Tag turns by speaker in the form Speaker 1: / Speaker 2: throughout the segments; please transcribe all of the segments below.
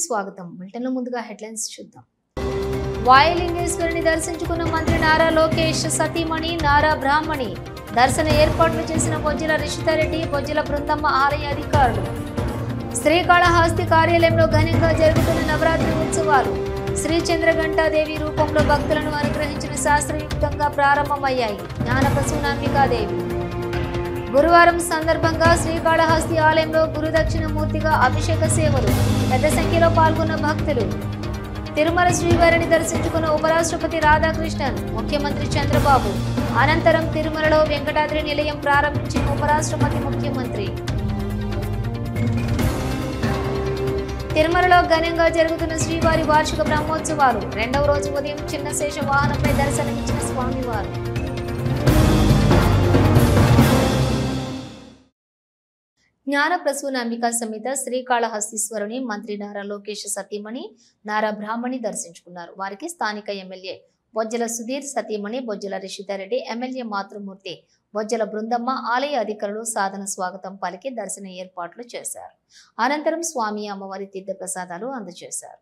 Speaker 1: స్వాగతం. బులెటిన్లో ముందుగా హెడ్లైన్స్ చూద్దాం. వాయులింగేశ్వరిని దర్శించుకున్న మంత్రి నారా లోకేష్ సతీమణి నారా బ్రాహ్మణి దర్శన ఏర్పాట్లు చేసిన బొజ్జల రిషితారెడ్డి బొజ్జల బృందమ్మ ఆలయ అధికారులు. శ్రీకాళహస్తి కార్యాలయంలో ఘనంగా జరుగుతున్న నవరాత్రి ఉత్సవాలు శ్రీ చంద్రఘంటాదేవి రూపంలో భక్తులను అనుగ్రహించిన శాస్త్రయుక్తంగా ప్రారంభమయ్యాయి. జ్ఞాన ప్రసూనాంబికాదేవి. గురువారం సందర్భంగా శ్రీకాళహస్తి ఆలయంలో గురుదక్షిణ మూర్తిగా అభిషేక సేవలు. పెద్ద సంఖ్యలో పాల్గొన్న భక్తులు. తిరుమల శ్రీవారిని దర్శించుకున్న ఉపరాష్ట్రపతి రాధాకృష్ణన్, ముఖ్యమంత్రి చంద్రబాబు. అనంతరం తిరుమలలో వెంకటాద్రి నిలయం ప్రారంభించిన ఉపరాష్ట్రపతి, ముఖ్యమంత్రి. తిరుమలలో ఘనంగా జరుగుతున్న శ్రీవారి వార్షిక బ్రహ్మోత్సవాలు. రెండవ రోజు ఉదయం చిన్న శేష వాహనంపై దర్శనమిచ్చిన స్వామివారు. జ్ఞాన ప్రసూనాంబికా సమేత శ్రీకాళహస్తీశ్వరుని మంత్రి నారా లోకేష్ సతీమణి నారా బ్రాహ్మణి దర్శించుకున్నారు. వారికి స్థానిక ఎమ్మెల్యే బొజ్జల సుధీర్, సతీమణి బొజ్జల రిషితారెడ్డి, ఎమ్మెల్యే మాతృమూర్తి బొజ్జల బృందమ్మ ఆలయ అధికారులు సాధన స్వాగతం పలికి దర్శన ఏర్పాట్లు చేశారు. అనంతరం స్వామి అమ్మవారి తీర్థ ప్రసాదాలు అందజేశారు.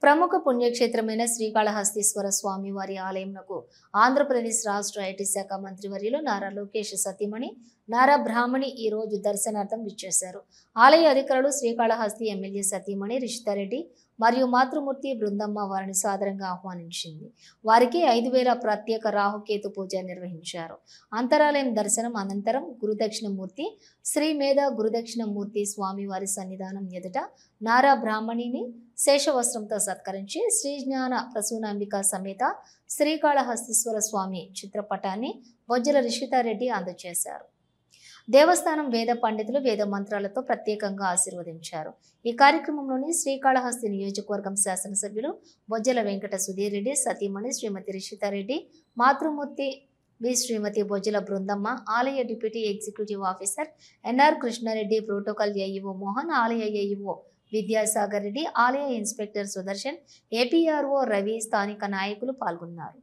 Speaker 1: ప్రముఖ పుణ్యక్షేత్రమైన శ్రీకాళహస్తీశ్వర స్వామి వారి ఆలయంకు ఆంధ్రప్రదేశ్ రాష్ట్ర ఐటీ శాఖ మంత్రివర్యులు నారా లోకేష్ సతీమణి నారా బ్రాహ్మణి ఈ రోజు దర్శనార్థం విచ్చేశారు. ఆలయ అధికారులు శ్రీకాళహస్తి ఎమ్మెల్యే సతీమణి రిషితారెడ్డి మరియు మాతృమూర్తి బృందమ్మ వారిని సాదరంగా ఆహ్వానించింది. వారికి 5,000 ప్రత్యేక రాహుకేతు పూజ నిర్వహించారు. అంతరాలయం దర్శనం అనంతరం గురుదక్షిణమూర్తి శ్రీ మేధ గురుదక్షిణమూర్తి స్వామి వారి సన్నిధానం ఎదుట నారా బ్రాహ్మణిని శేషవస్త్రంతో సత్కరించి శ్రీ జ్ఞాన ప్రసూనాంబిక సమేత శ్రీకాళహస్తీశ్వర స్వామి చిత్రపటాన్ని బొజ్జల రిషితారెడ్డి అందజేశారు. దేవస్థానం వేద పండితులు వేద మంత్రాలతో ప్రత్యేకంగా ఆశీర్వదించారు. ఈ కార్యక్రమంలోని శ్రీకాళహస్తి నియోజకవర్గం శాసనసభ్యులు బొజ్జల వెంకట సుధీర్ రెడ్డి, సతీమణి శ్రీమతి రిషితారెడ్డి, మాతృమూర్తి శ్రీమతి బొజ్జల బృందమ్మ, ఆలయ deputy executive officer NR Krishna Reddy, protocol AEO Mohan, ఆలయ ఏఈఓ విద్యాసాగర్ రెడ్డి, ఆలయ ఇన్స్పెక్టర్ సుదర్శన్, ఏపీఆర్ఓ రవి, స్థానిక నాయకులు పాల్గొన్నారు.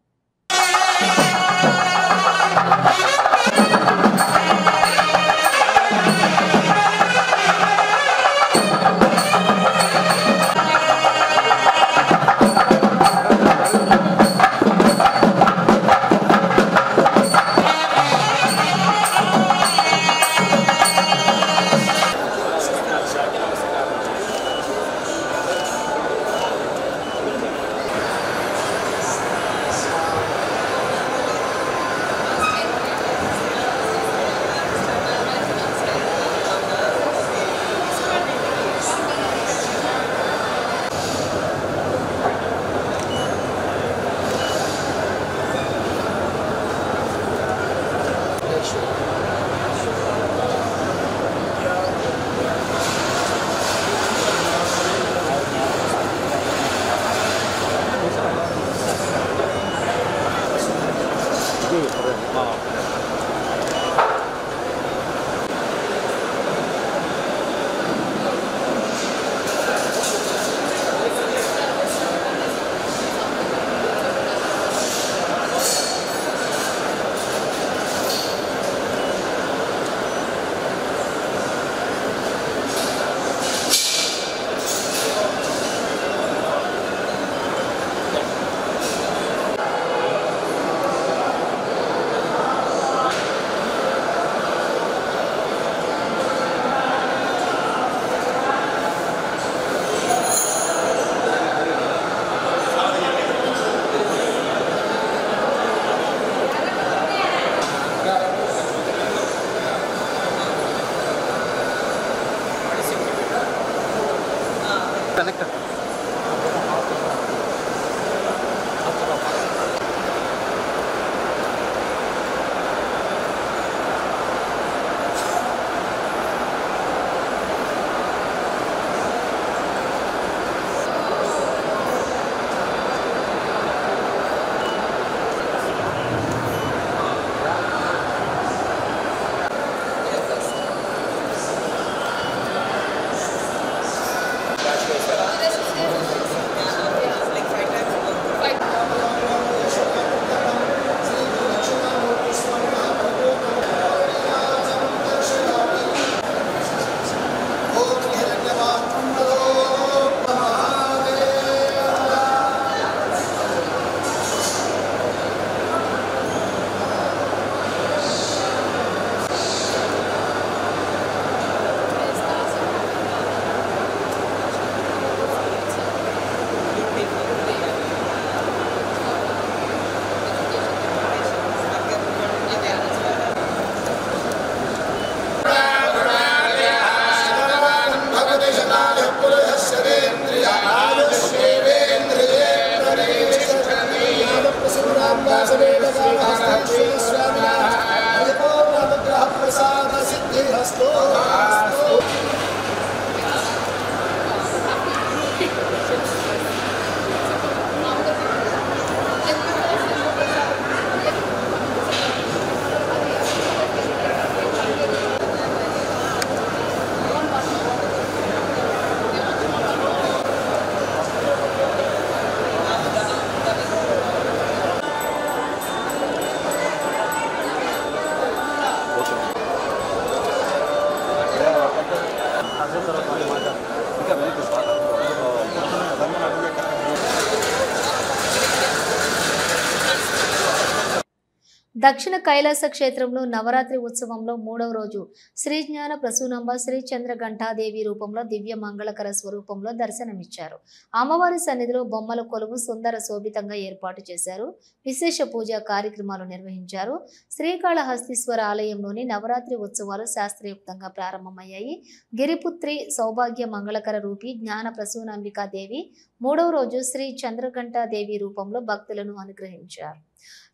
Speaker 1: దక్షిణ కైలాస క్షేత్రంలో నవరాత్రి ఉత్సవంలో 3వ రోజు శ్రీ జ్ఞాన ప్రసూనంబ శ్రీ చంద్రఘంటాదేవి రూపంలో దివ్య మంగళకర స్వరూపంలో దర్శనమిచ్చారు. అమ్మవారి సన్నిధిలో బొమ్మల కొలువు సుందర శోభితంగా ఏర్పాటు చేశారు. విశేష పూజా కార్యక్రమాలు నిర్వహించారు. శ్రీకాళహస్తీశ్వర ఆలయంలోని నవరాత్రి ఉత్సవాలు శాస్త్రయుక్తంగా ప్రారంభమయ్యాయి. గిరిపుత్రి సౌభాగ్య మంగళకర రూపి జ్ఞాన ప్రసూనాంబికాదేవి 3వ రోజు శ్రీ చంద్రఘంటాదేవి రూపంలో భక్తులను అనుగ్రహించారు.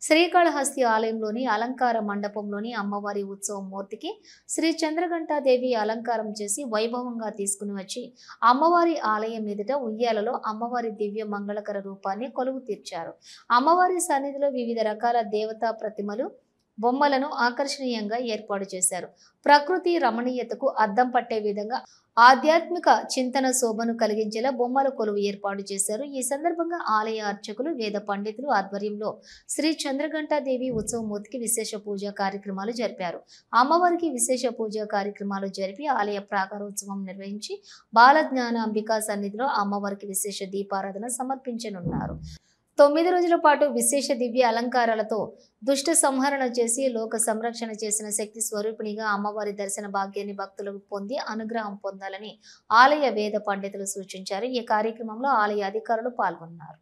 Speaker 1: శ్రీకాళహస్తి ఆలయంలోని అలంకార మండపంలోని అమ్మవారి ఉత్సవ మూర్తికి శ్రీ చంద్రఘంటాదేవి అలంకారం చేసి వైభవంగా తీసుకుని వచ్చి అమ్మవారి ఆలయం ఎదుట ఉయ్యాలలో అమ్మవారి దివ్య మంగళకర రూపాన్ని కొలువు తీర్చారు. అమ్మవారి సన్నిధిలో వివిధ రకాల దేవతా ప్రతిమలు బొమ్మలను ఆకర్షణీయంగా ఏర్పాటు చేశారు. ప్రకృతి రమణీయతకు అద్దం పట్టే విధంగా ఆధ్యాత్మిక చింతన శోభను కలిగించేలా బొమ్మల కొలువు ఏర్పాటు చేశారు. ఈ సందర్భంగా ఆలయ అర్చకులు వేద పండితులు ఆధ్వర్యంలో శ్రీ చంద్రఘంటాదేవి ఉత్సవమూర్తికి విశేష పూజా కార్యక్రమాలు జరిపారు. అమ్మవారికి విశేష పూజా కార్యక్రమాలు జరిపి ఆలయ ప్రాకారోత్సవం నిర్వహించి బాలజ్ఞాన అంబికా సన్నిధిలో అమ్మవారికి విశేష దీపారాధన సమర్పించనున్నారు. 9 రోజుల పాటు విశేష దివ్య అలంకారాలతో దుష్ట సంహరణ చేసి లోక సంరక్షణ చేసిన శక్తి స్వరూపిణిగా అమ్మవారి దర్శన భాగ్యాన్ని భక్తులు పొంది అనుగ్రహం పొందాలని ఆలయ వేద పండితులు సూచించారు. ఈ కార్యక్రమంలో ఆలయ అధికారులు పాల్గొన్నారు.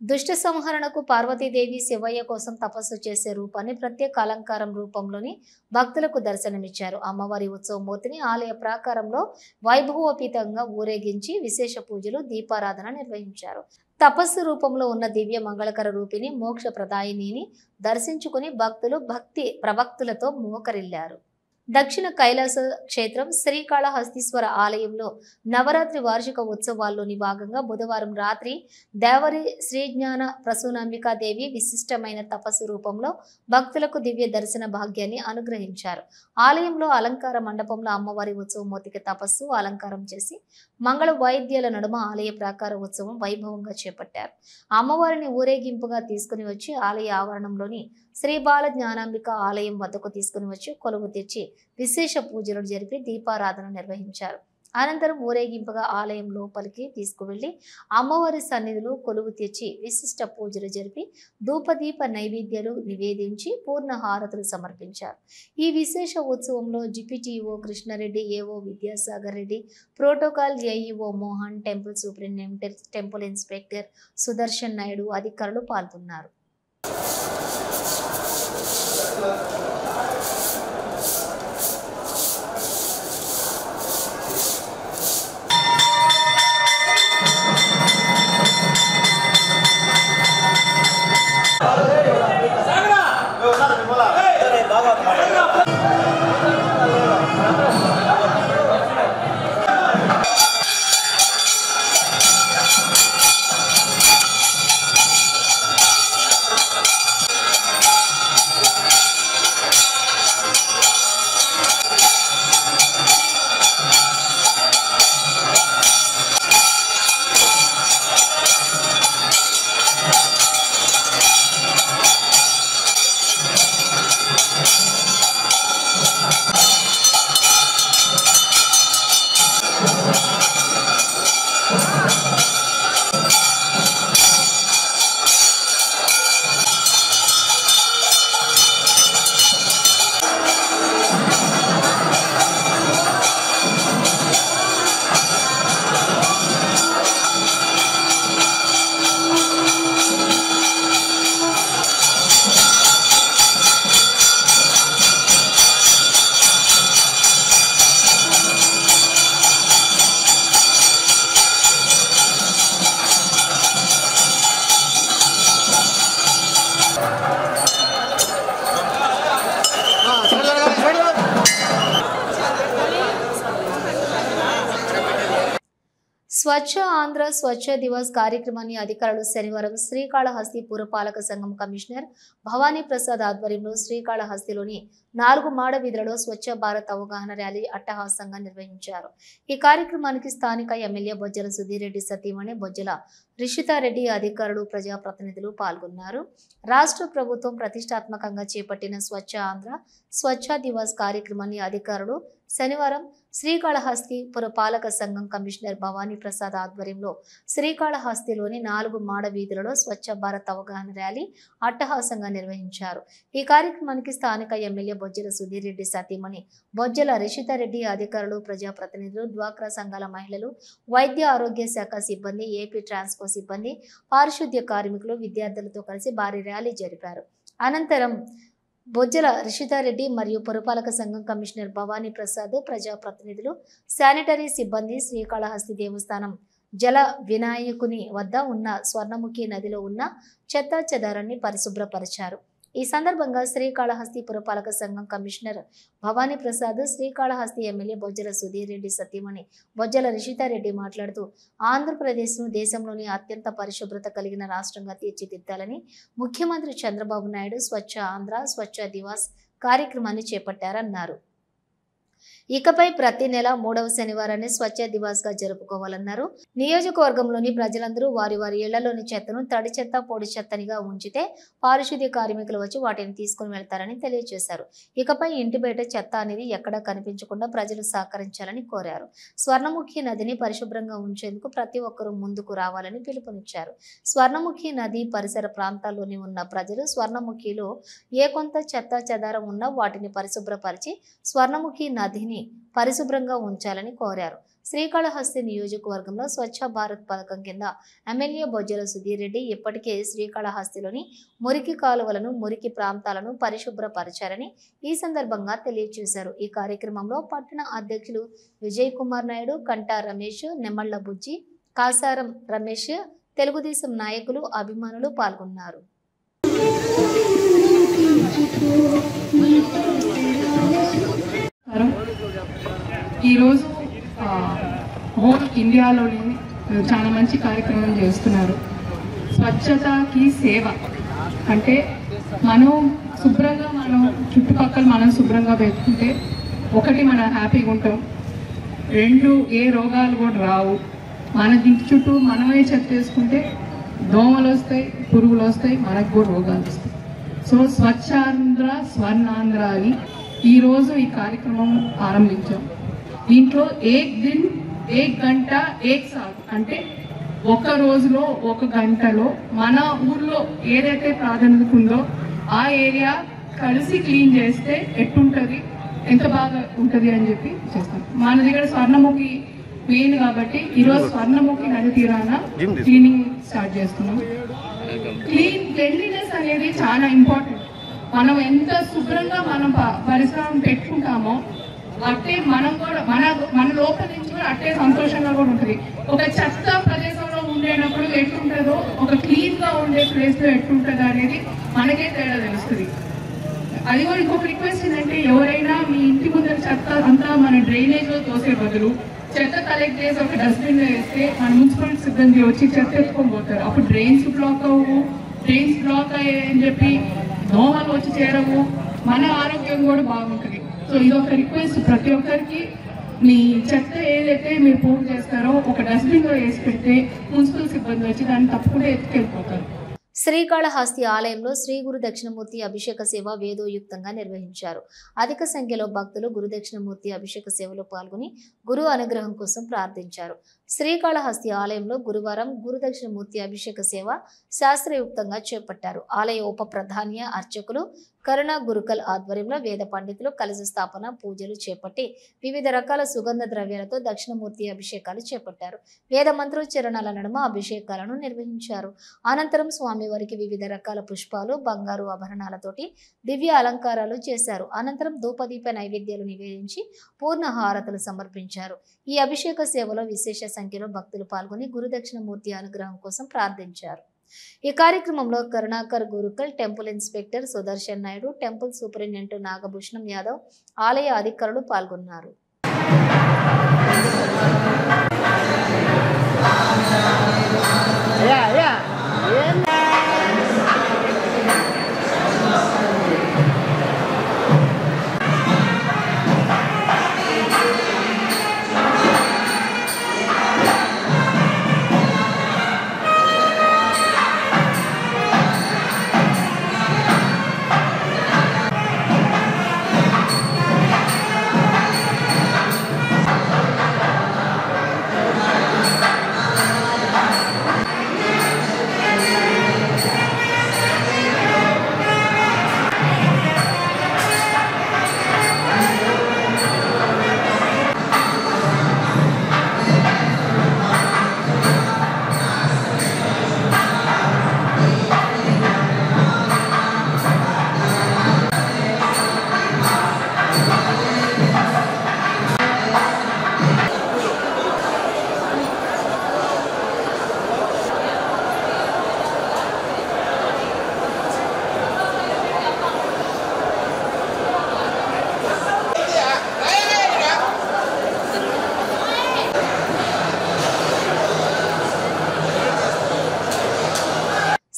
Speaker 1: దుష్ట సంహరణకు పార్వతీదేవి శివయ్య కోసం తపస్సు చేసే రూపాన్ని ప్రత్యేక అలంకారం రూపంలోని భక్తులకు దర్శనమిచ్చారు. అమ్మవారి ఉత్సవమూర్తిని ఆలయ ప్రాకారంలో వైభవోపేతంగా ఊరేగించి విశేష పూజలు దీపారాధన నిర్వహించారు. తపస్సు రూపంలో ఉన్న దివ్య మంగళకర రూపిణి మోక్ష ప్రదాయిని దర్శించుకుని భక్తులు భక్తి ప్రవక్తులతో మోకరిల్లారు. దక్షిణ కైలాస క్షేత్రం శ్రీకాళహస్తీశ్వర ఆలయంలో నవరాత్రి వార్షిక ఉత్సవాల్లోని భాగంగా బుధవారం రాత్రి దేవరి శ్రీ జ్ఞాన ప్రసూనాంబికాదేవి విశిష్టమైన తపస్సు రూపంలో భక్తులకు దివ్య దర్శన భాగ్యాన్ని అనుగ్రహించారు. ఆలయంలో అలంకార మండపంలో అమ్మవారి ఉత్సవమూర్తికి తపస్సు అలంకారం చేసి మంగళ వాయిద్యాల నడుమ ఆలయ ప్రాకార ఉత్సవం వైభవంగా చేపట్టారు. అమ్మవారిని ఊరేగింపుగా తీసుకుని వచ్చి ఆలయ ఆవరణంలోని శ్రీ బాల జ్ఞానాంబిక ఆలయం వద్దకు తీసుకుని వచ్చి కొలువు తెచ్చి విశేష పూజలు జరిపి దీపారాధన నిర్వహించారు. అనంతరం ఊరేగింపుగా ఆలయం లోపలికి తీసుకువెళ్లి అమ్మవారి సన్నిధిలో కొలువు తెచ్చి విశిష్ట పూజలు జరిపి ధూపదీప నైవేద్యాలు నివేదించి పూర్ణ హారతులు సమర్పించారు. ఈ విశేష ఉత్సవంలో జిపిటిఓ Krishna Reddy, AO Vidyasagar Reddy, protocol AEO Mohan, temple superintendent, temple inspector Sudarshan Naidu అధికారులు పాల్గొన్నారు. స్వచ్ఛ ఆంధ్ర స్వచ్ఛ దివస్ కార్యక్రమాన్ని అధికారులు శనివారం శ్రీకాళహస్తి పురపాలక సంఘం కమిషనర్ భవానీ ప్రసాద్ ఆధ్వర్యంలో శ్రీకాళహస్తిలోని 4 మాడ వీధులలో స్వచ్ఛ భారత్ అవగాహన ర్యాలీ అట్టహాసంగా నిర్వహించారు. ఈ కార్యక్రమానికి స్థానిక ఎమ్మెల్యే బొజ్జల సుధీర్ రెడ్డి సతీమణి బొజ్జల రిషితారెడ్డి అధికారులు ప్రజాప్రతినిధులు పాల్గొన్నారు. రాష్ట్ర ప్రభుత్వం ప్రతిష్టాత్మకంగా చేపట్టిన స్వచ్ఛ ఆంధ్ర స్వచ్ఛ దివస్ కార్యక్రమాన్ని అధికారులు శనివారం శ్రీకాళహస్తి పురపాలక సంఘం కమిషనర్ భవానీ ప్రసాద్ ఆధ్వర్యంలో శ్రీకాళహస్తిలోని 4 మాడ వీధులలో స్వచ్ఛ భారత్ అవగాహన ర్యాలీ అట్టహాసంగా నిర్వహించారు. ఈ కార్యక్రమానికి స్థానిక ఎమ్మెల్యే బొజ్జల సుధీర్ రెడ్డి సతీమణి బొజ్జల రిషితారెడ్డి అధికారులు ప్రజాప్రతినిధులు డ్వాక్రా సంఘాల మహిళలు వైద్య ఆరోగ్య శాఖ సిబ్బంది ఏపీ ట్రాన్స్కో సిబ్బంది పారిశుద్ధ్య కార్మికులు విద్యార్థులతో కలిసి భారీ ర్యాలీ జరిపారు. అనంతరం బొజ్జల రిషితారెడ్డి మరియు పురపాలక సంఘం కమిషనర్ భవానీ ప్రసాద్ ప్రజాప్రతినిధులు శానిటరీ సిబ్బంది శ్రీకాళహస్తి దేవస్థానం జల వినాయకుని వద్ద ఉన్న స్వర్ణముఖి నదిలో ఉన్న చెత్తా చెదారాన్ని పరిశుభ్రపరిచారు. ఈ సందర్భంగా శ్రీకాళహస్తి పురపాలక సంఘం కమిషనర్ భవానీ ప్రసాద్ శ్రీకాళహస్తి ఎమ్మెల్యే బొజ్జల సుధీర్ రెడ్డి సతీమణి బొజ్జల రిషితారెడ్డి మాట్లాడుతూ ఆంధ్రప్రదేశ్ను దేశంలోని అత్యంత పరిశుభ్రత కలిగిన రాష్ట్రంగా తీర్చిదిద్దాలని ముఖ్యమంత్రి చంద్రబాబు నాయుడు స్వచ్ఛ ఆంధ్ర స్వచ్ఛ దివాస్ కార్యక్రమాన్ని చేపట్టారన్నారు. ఇకపై ప్రతి నెల 3వ శనివారాన్ని స్వచ్ఛ దివాస్ గా జరుపుకోవాలన్నారు. నియోజకవర్గంలోని ప్రజలందరూ వారి వారి ఇళ్లలోని చెత్తను తడి చెత్త పొడి చెత్తనిగా ఉంచితే పారిశుద్ధ్య కార్మికులు వచ్చి వాటిని తీసుకుని వెళ్తారని తెలియజేశారు. ఇకపై ఇంటి బయట చెత్త అనేది ఎక్కడా కనిపించకుండా ప్రజలు సహకరించాలని కోరారు. స్వర్ణముఖి నదిని పరిశుభ్రంగా ఉంచేందుకు ప్రతి ఒక్కరూ ముందుకు రావాలని పిలుపునిచ్చారు. స్వర్ణముఖి నది పరిసర ప్రాంతాల్లోని ఉన్న ప్రజలు స్వర్ణముఖిలో ఏ కొంత చెత్త చెదారం ఉన్నా వాటిని పరిశుభ్రపరిచి స్వర్ణముఖి నదిని పరిశుభ్రంగా ఉంచాలని కోరారు. శ్రీకాళహస్తి నియోజకవర్గంలో స్వచ్ఛ భారత్ పథకం కింద ఎమ్మెల్యే బొజ్జల సుధీర్ రెడ్డి ఇప్పటికే శ్రీకాళహస్తిలోని మురికి కాలువలను మురికి ప్రాంతాలను పరిశుభ్రపరిచారని ఈ సందర్భంగా తెలియజేశారు. ఈ కార్యక్రమంలో పట్టణ అధ్యక్షులు విజయ్ కుమార్ నాయుడు, కంటా రమేష్, నెమళ్ల బుజ్జి, కాసారం రమేష్, తెలుగుదేశం నాయకులు అభిమానులు పాల్గొన్నారు.
Speaker 2: ఈరోజు హోల్ ఇండియాలోని చాలా మంచి కార్యక్రమం చేస్తున్నారు. స్వచ్ఛతకి సేవ అంటే మనం శుభ్రంగా మనం చుట్టుపక్కల మనం శుభ్రంగా పెట్టుకుంటే ఒకటి మనం హ్యాపీగా ఉంటాం, 2 ఏ రోగాలు కూడా రావు. మన ఇంటి చుట్టూ మనమే చెత్త వేసుకుంటే దోమలు వస్తాయి, పురుగులు వస్తాయి, మనకు కూడా రోగాలు వస్తాయి. సో స్వచ్ఛాంధ్ర స్వర్ణాంధ్ర అని ఈరోజు ఈ కార్యక్రమం ఆరంభించాం. దీంట్లో ఏక్ దిన్ ఏక్ గంట ఏక్ సాల్ అంటే ఒక రోజులో 1 గంటలో మన ఊర్లో ఏదైతే ప్రాధాన్యత ఉందో ఆ ఏరియా కలిసి క్లీన్ చేస్తే ఎట్టుంటది, ఎంత బాగా ఉంటది అని చెప్పి చేస్తాం. మన దగ్గర స్వర్ణముఖి మెయిన్ కాబట్టి ఈరోజు స్వర్ణముఖి నది తీరాన క్లీనింగ్ స్టార్ట్ చేస్తున్నాం. క్లీన్లీనెస్ అనేది చాలా ఇంపార్టెంట్. మనం ఎంత శుభ్రంగా మనం పరిసరం పెట్టుకుంటామో అట్టే మనం కూడా మన లోపల నుంచి కూడా అట్టే సంతోషంగా కూడా ఉంటుంది. ఒక చెత్త ప్రదేశంలో ఉండేటప్పుడు ఎట్లుంటుందో ఒక క్లీన్ గా ఉండే ప్లేస్ లో ఎట్లుంటుందో అనేది మనకే తేడా తెలుస్తుంది. అది కూడా ఇంకొక రిక్వెస్ట్ ఏంటంటే ఎవరైనా మీ ఇంటి ముందర చెత్త అంతా మన డ్రైనేజ్ లో తోసే బదులు చెత్త కలెక్ట్ చేసి ఒక డస్ట్బిన్ లో వేస్తే మన మున్సిపల్ సిబ్బంది వచ్చి చెత్త ఎత్తుకొని పోతారు. అప్పుడు డ్రైన్స్ బ్లాక్ అయ్యాయని చెప్పి దోమలు వచ్చి చేరవు, మన ఆరోగ్యం కూడా బాగుంటుంది. సో ఇది ఒక రిక్వెస్ట్, ప్రతి ఒక్కరికి మీ చెత్త ఏదైతే మీరు పోగు చేస్తారో ఒక డస్ట్బిన్ లో వేసి పెడితే మున్సిపల్ సిబ్బంది వచ్చి దాన్ని తప్పకుండా ఎత్తుకెళ్ళిపోతారు.
Speaker 1: శ్రీకాళహస్తి ఆలయంలో శ్రీ గురు దక్షిణమూర్తి అభిషేక సేవ వేదోయుక్తంగా నిర్వహించారు. అధిక సంఖ్యలో భక్తులు గురు దక్షిణమూర్తి అభిషేక సేవలో పాల్గొని గురు అనుగ్రహం కోసం ప్రార్థించారు. శ్రీకాళహస్తి ఆలయంలో గురువారం గురు దక్షిణమూర్తి అభిషేక సేవ శాస్త్రయుక్తంగా చేపట్టారు. ఆలయ ఉప ప్రధాన అర్చకులు కరుణ గురుకల్ ఆధ్వర్యంలో వేద పండితులు కలశ స్థాపన పూజలు చేపట్టి వివిధ రకాల సుగంధ ద్రవ్యాలతో దక్షిణమూర్తి అభిషేకాలు చేపట్టారు. వేద మంత్రోచ్చరణల నడుమ అభిషేకాలను నిర్వహించారు. అనంతరం స్వామివారికి వివిధ రకాల పుష్పాలు, బంగారు ఆభరణాలతోటి దివ్య అలంకారాలు చేశారు. అనంతరం ధూపదీప నైవేద్యాలు నివేదించి పూర్ణ హారతులు సమర్పించారు. ఈ అభిషేక సేవలో విశేష సంఖ్యలో భక్తులు పాల్గొని గురు దక్షిణమూర్తి అనుగ్రహం కోసం ప్రార్థించారు. ఈ కార్యక్రమంలో Karunakar Gurukal, temple inspector Sudarshan Naidu, temple superintendent Nagabhushanam Yadav, ఆలయ అధికారులు పాల్గొన్నారు.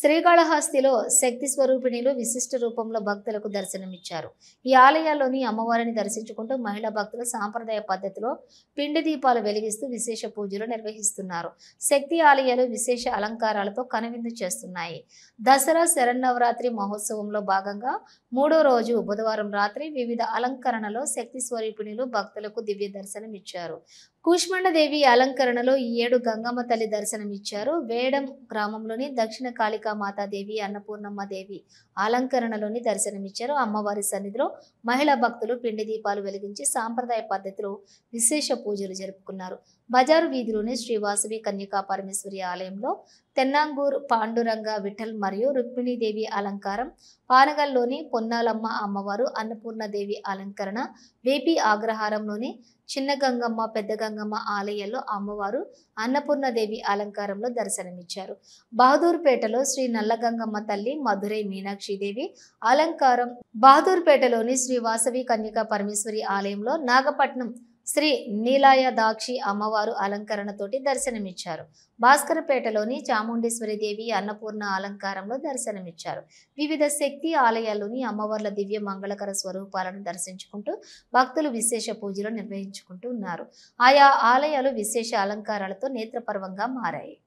Speaker 1: శ్రీకాళహస్తిలో శక్తి స్వరూపిణిలు విశిష్ట రూపంలో భక్తులకు దర్శనమిచ్చారు. ఈ ఆలయాల్లోని అమ్మవారిని దర్శించుకుంటూ మహిళా భక్తులు సాంప్రదాయ పద్ధతిలో పిండి దీపాలు వెలిగిస్తూ విశేష పూజలు నిర్వహిస్తున్నారు. శక్తి ఆలయాలు విశేష అలంకారాలతో కనువిందు చేస్తున్నాయి. దసరా శరన్నవరాత్రి మహోత్సవంలో భాగంగా 3వ రోజు బుధవారం రాత్రి వివిధ అలంకరణలో శక్తి స్వరూపిణులు భక్తులకు దివ్య దర్శనమిచ్చారు. కూష్మండదేవి అలంకరణలో ఈ ఏడు గంగమ్మ తల్లి దర్శనమిచ్చారు. వేడం గ్రామంలోని దక్షిణ కాళికా మాతాదేవి, అన్నపూర్ణమ్మ దేవి అలంకరణలోని దర్శనమిచ్చారు. అమ్మవారి సన్నిధిలో మహిళా భక్తులు పిండి దీపాలు వెలిగించి సాంప్రదాయ పద్ధతిలో విశేష పూజలు జరుపుకున్నారు. బజారు వీధిలోని శ్రీ వాసవి కన్యకా పరమేశ్వరి ఆలయంలో తెన్నాంగూర్ పాండురంగ విఠల్ మరియు రుక్మిణీదేవి అలంకారం, పానగల్లోని పొన్నాలమ్మ అమ్మవారు, అన్నపూర్ణదేవి అలంకరణ, వేపి ఆగ్రహారంలోని చిన్న గంగమ్మ, పెద్ద గంగమ్మ ఆలయాల్లో అమ్మవారు అన్నపూర్ణదేవి అలంకారంలో దర్శనమిచ్చారు. బహదూర్పేటలో శ్రీ నల్లగంగమ్మ తల్లి, మధురై మీనాక్షిదేవి అలంకారం, బహదూర్పేటలోని శ్రీ వాసవి కన్యకా పరమేశ్వరి ఆలయంలో నాగపట్నం శ్రీ నీలాయ దాక్షి అమ్మవారు అలంకరణతోటి దర్శనమిచ్చారు. భాస్కరపేటలోని చాముండేశ్వరి దేవి అన్నపూర్ణ అలంకారంలో దర్శనమిచ్చారు. వివిధ శక్తి ఆలయాల్లోని అమ్మవార్ల దివ్య మంగళకర స్వరూపాలను దర్శించుకుంటూ భక్తులు విశేష పూజలు నిర్వహించుకుంటూ ఉన్నారు. ఆయా ఆలయాలు విశేష అలంకారాలతో నేత్రపర్వంగా మారాయి.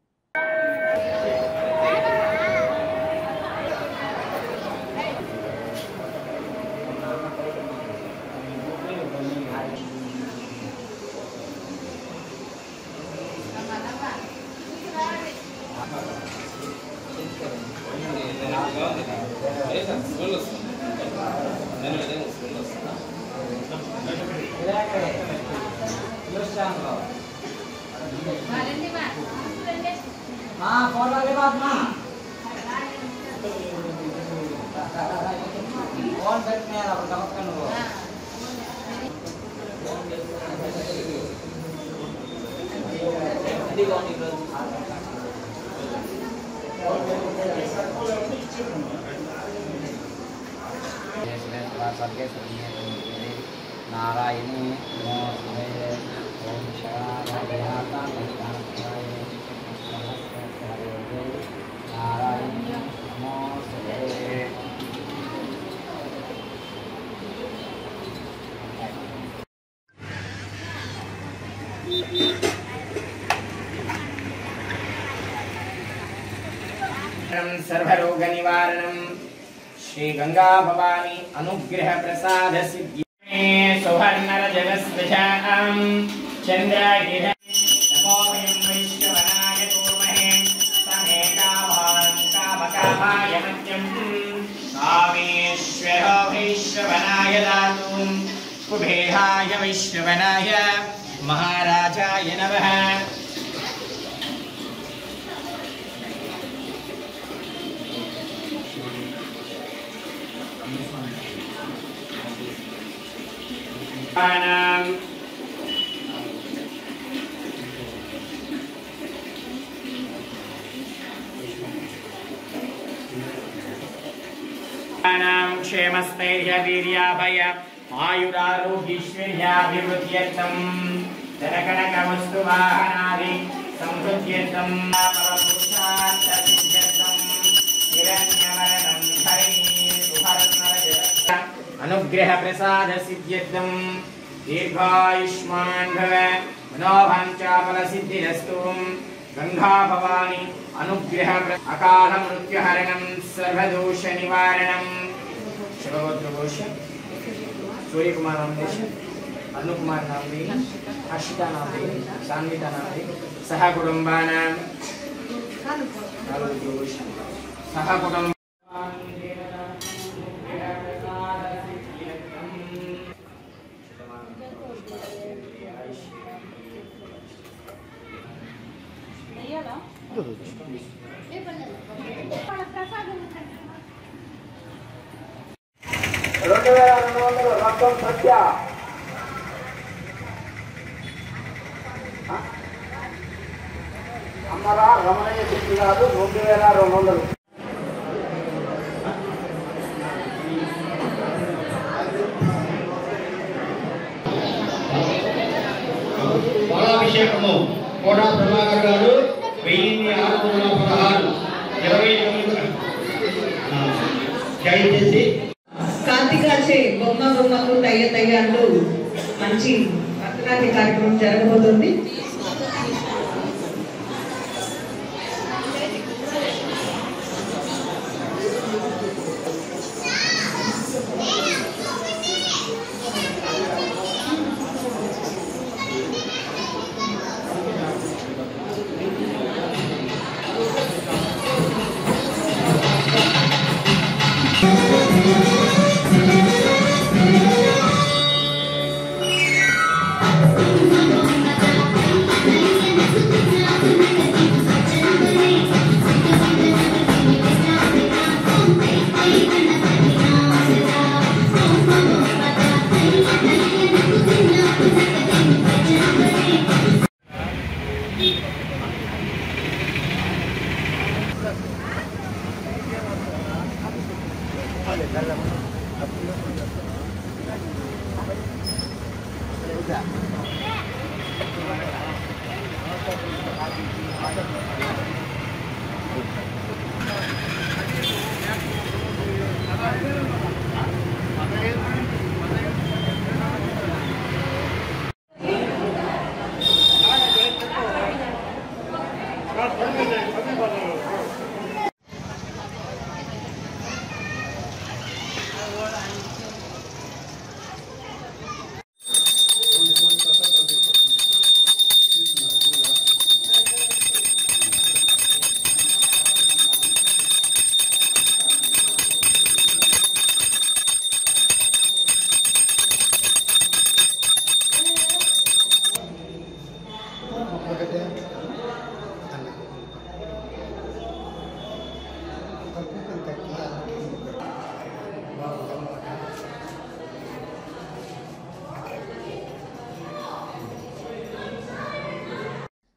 Speaker 3: नारायणी सर्वरोग निवारणं श्री गंगा भवानी अनुग्रह प्रसाद सिद्धि सुवर्णरजतस्वजां चंद्रागिर नमो वैश्वनाय कुर्महे समेकाभां कामकामाय मत्यं कामेश्वर वैश्वनाय दातु कुबेराय वैश्वनाय महाराजाय नमः। क्षेमस्थैर्य वीर्याभय आयुरारोग्यैश्वर्याभिवृद्ध्यर्थं धनकनकवस्तुवाहनादि సంహృత్యేతం పరపురుషార్థసిద్ధ్యర్థం హిరణ్యమరణం హరిణీ సుహరత్నరజ అనుగ్రహ ప్రసాద సిద్ధ్యర్థం దీర్ఘాయుష్మాన్ భవ మనోవాంఛాఫల సిద్ధిరస్తు గంగా భవాని అనుగ్రహ అకాల మృత్యుహరణం సర్వదోష నివారణం శివగోత్రఘోష सूर्यकुमार नाम देश अनुकुमार नाम दे हर्षिता नाम दे सान्विता नाम दे सह कुटुंबानां सह कुटुंब
Speaker 4: రక్తం సత్య అమ్మరా రమణయ్య శక్తి కాదు 2200
Speaker 5: బాలాభిషేకము కోటా ప్రభాకర్ గారు 1616 29 దయచేసి
Speaker 6: కాంతికాచే బొమ్మకు తయ్య అంటూ మంచి భరతనాట్య కార్యక్రమం జరగబోతుంది.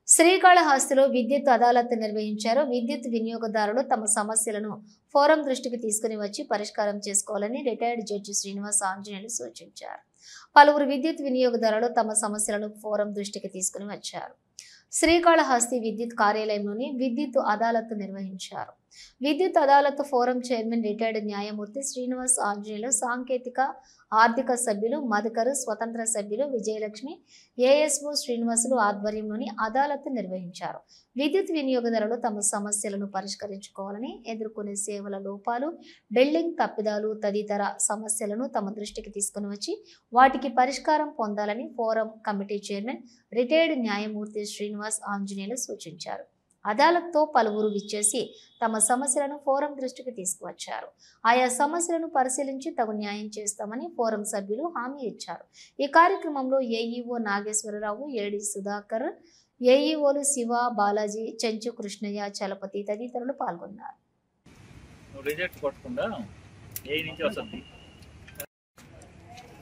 Speaker 1: శ్రీకాళహస్తిలో విద్యుత్ అదాలత్ నిర్వహించారు. విద్యుత్ వినియోగదారులు తమ సమస్యలను ఫోరం దృష్టికి తీసుకుని వచ్చి పరిష్కారం చేసుకోవాలని రిటైర్డ్ జడ్జి శ్రీనివాస్ ఆంజనేయులు సూచించారు. పలువురు విద్యుత్ వినియోగదారులు తమ సమస్యలను ఫోరం దృష్టికి తీసుకుని వచ్చారు. శ్రీకాళహస్తి విద్యుత్ కార్యాలయంలోని విద్యుత్ అదాలత్ నిర్వహించారు. విద్యుత్ అదాలత్ ఫోరం చైర్మన్ రిటైర్డ్ న్యాయమూర్తి శ్రీనివాస్ ఆంజనేయులు, సాంకేతిక ఆర్థిక సభ్యులు మధుకర్, స్వతంత్ర సభ్యులు విజయలక్ష్మి, ఏఎస్ఓ శ్రీనివాసులు ఆధ్వర్యంలోని అదాలత్ నిర్వహించారు. విద్యుత్ వినియోగదారులు తమ సమస్యలను పరిష్కరించుకోవాలని, ఎదుర్కొనే సేవల లోపాలు, బిల్డింగ్ తప్పిదాలు తదితర సమస్యలను తమ దృష్టికి తీసుకుని వచ్చి వాటికి పరిష్కారం పొందాలని ఫోరం కమిటీ చైర్మన్ రిటైర్డ్ న్యాయమూర్తి శ్రీనివాస్ ఆంజనేయులు సూచించారు. అదాలత్తో పలువురు విచ్చేసి తమ సమస్యలను ఫోరం దృష్టికి తీసుకువచ్చారు. ఆయా సమస్యలను పరిశీలించి తగు న్యాయం చేస్తామని ఫోరం సభ్యులు హామీ ఇచ్చారు. ఈ కార్యక్రమంలో ఏఈఓ నాగేశ్వరరావు, ఏడి సుధాకర్, ఏఈఓలు శివ, బాలాజీ, చెంచు కృష్ణయ్య, చలపతి తదితరులు పాల్గొన్నారు.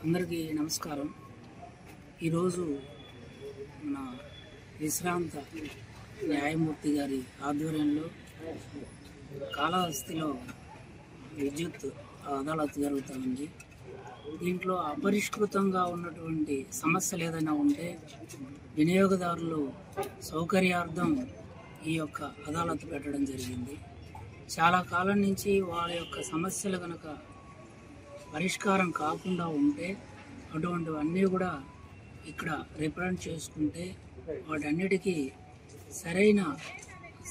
Speaker 7: అందరికీ నమస్కారం. ఈరోజు మన విశ్రాంత న్యాయమూర్తి గారి ఆధ్వర్యంలో కాళహస్తిలో విద్యుత్ అదాలత్ జరుగుతుంది. దీంట్లో అపరిష్కృతంగా ఉన్నటువంటి సమస్యలు ఏదైనా ఉంటే వినియోగదారులు సౌకర్యార్థం ఈ యొక్క అదాలత్ పెట్టడం జరిగింది. చాలా కాలం నుంచి వాళ్ళ యొక్క సమస్యలు కనుక పరిష్కారం కాకుండా ఉంటే అటువంటివన్నీ కూడా ఇక్కడ రిప్రజెంట్ చేసుకుంటే వాటన్నిటికీ సరైన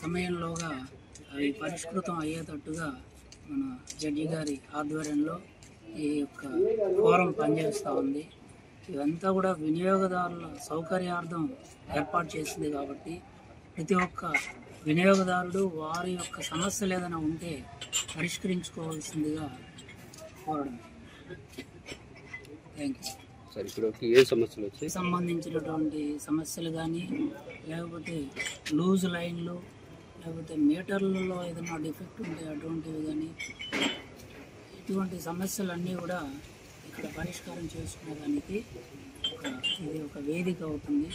Speaker 7: సమయంలోగా అవి పరిష్కృతం అయ్యేటట్టుగా మన జడ్జి గారి ఆధ్వర్యంలో ఈ యొక్క ఫోరం పనిచేస్తూ ఉంది. ఇదంతా కూడా వినియోగదారుల సౌకర్యార్థం ఏర్పాటు చేసింది కాబట్టి ప్రతి ఒక్క వినియోగదారుడు వారి యొక్క సమస్యలు ఏదైనా ఉంటే పరిష్కరించుకోవాల్సిందిగా కోరడం. Thank you.
Speaker 8: సార్ ఇప్పుడు ఏ సమస్యలు వచ్చాయి?
Speaker 7: సంబంధించినటువంటి సమస్యలు కానీ, లేకపోతే లూజ్ లైన్లు, లేకపోతే మీటర్లలో ఏదైనా డిఫెక్ట్ ఉంటే అటువంటివి కానీ, ఇటువంటి సమస్యలన్నీ కూడా ఇక్కడ పరిష్కారం చేసుకునేదానికి ఇది ఒక వేదిక అవుతుంది.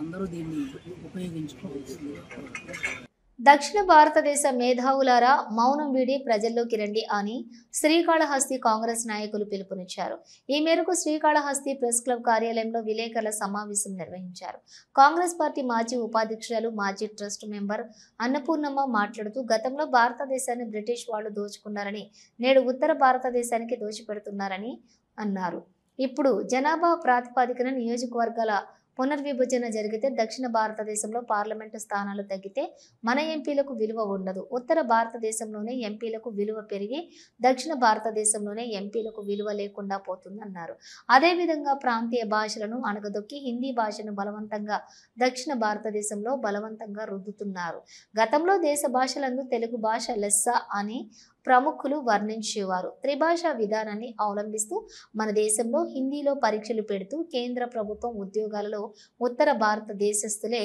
Speaker 7: అందరూ దీన్ని ఉపయోగించుకోవాల్సిందిగా కోరుతున్నాను.
Speaker 1: దక్షిణ భారతదేశ మేధావులారా మౌనం వీడి ప్రజల్లోకి రండి అని శ్రీకాళహస్తి కాంగ్రెస్ నాయకులు పిలుపునిచ్చారు. ఈ మేరకు శ్రీకాళహస్తి ప్రెస్ క్లబ్ కార్యాలయంలో విలేకరుల సమావేశం నిర్వహించారు. కాంగ్రెస్ పార్టీ మాజీ ఉపాధ్యక్షురాలు, మాజీ ట్రస్ట్ మెంబర్ అన్నపూర్ణమ్మ మాట్లాడుతూ గతంలో భారతదేశాన్ని బ్రిటిష్ వాళ్ళు దోచుకున్నారని, నేడు ఉత్తర భారతదేశానికి దోచిపెడుతున్నారని అన్నారు. ఇప్పుడు జనాభా ప్రాతిపదికన నియోజకవర్గాల పునర్విభజన జరిగితే దక్షిణ భారతదేశంలో పార్లమెంటు స్థానాలు తగ్గితే మన ఎంపీలకు విలువ ఉండదు. ఉత్తర భారతదేశంలోనే ఎంపీలకు విలువ పెరిగి దక్షిణ భారతదేశంలోనే ఎంపీలకు విలువ లేకుండా పోతుందన్నారు. అదేవిధంగా ప్రాంతీయ భాషలను అణగదొక్కి హిందీ భాషను బలవంతంగా దక్షిణ భారతదేశంలో బలవంతంగా రుద్దుతున్నారు. గతంలో దేశ భాషలందు తెలుగు భాష లెస్స అని ప్రముఖులు వర్ణించేవారు. త్రిభాషా విధానాన్ని అవలంబిస్తూ మన దేశంలో హిందీలో పరీక్షలు పెడుతూ కేంద్ర ప్రభుత్వం ఉద్యోగాలలో ఉత్తర భారతదేశస్తులే